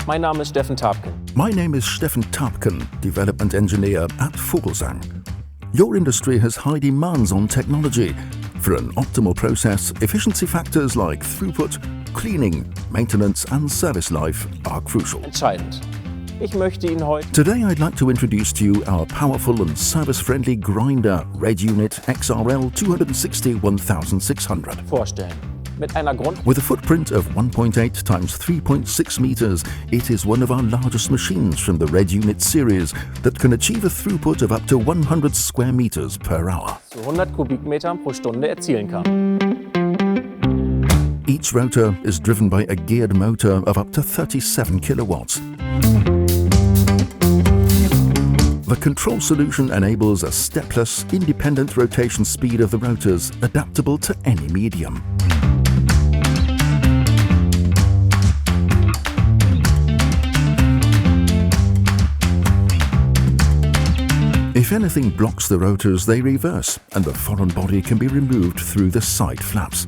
Mein Name ist Steffen Tapken. My name is Steffen Tapken, Development Engineer at Vogelsang. Your industry has high demands on technology. For an optimal process, efficiency factors like throughput, cleaning, maintenance and service life are crucial. Entscheidend. Ich möchte Ihnen heute Today I'd like to introduce to you our powerful and service-friendly grinder RedUnit XRL260 1600. vorstellen. Mit einer With a footprint of 1.8 times 3.6 meters, it is one of our largest machines from the RedUnit series that can achieve a throughput of up to 100 square meters per hour. zu 100 Kubikmetern pro Stunde erzielen kann. Each rotor is driven by a geared motor of up to 37 kilowatts. The control solution enables a stepless, independent rotation speed of the rotors, adaptable to any medium. If anything blocks the rotors, they reverse, and the foreign body can be removed through the side flaps.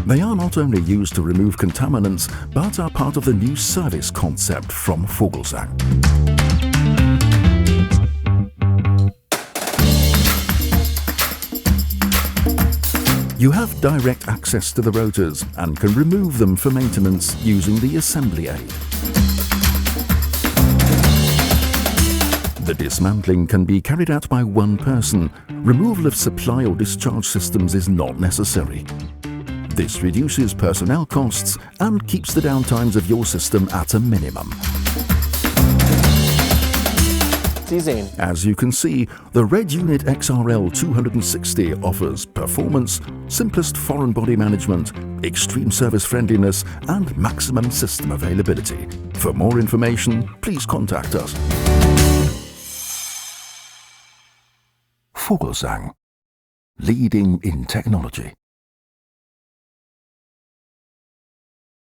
They are not only used to remove contaminants, but are part of the new service concept from Vogelsang. You have direct access to the rotors and can remove them for maintenance using the assembly aid. The dismantling can be carried out by one person. Removal of supply or discharge systems is not necessary. This reduces personnel costs and keeps the downtimes of your system at a minimum. Sie sehen, As you can see, the RedUnit XRL260 offers performance, simplest foreign body management, extreme service friendliness and maximum system availability. For more information, please contact us. Vogelsang, leading in technology.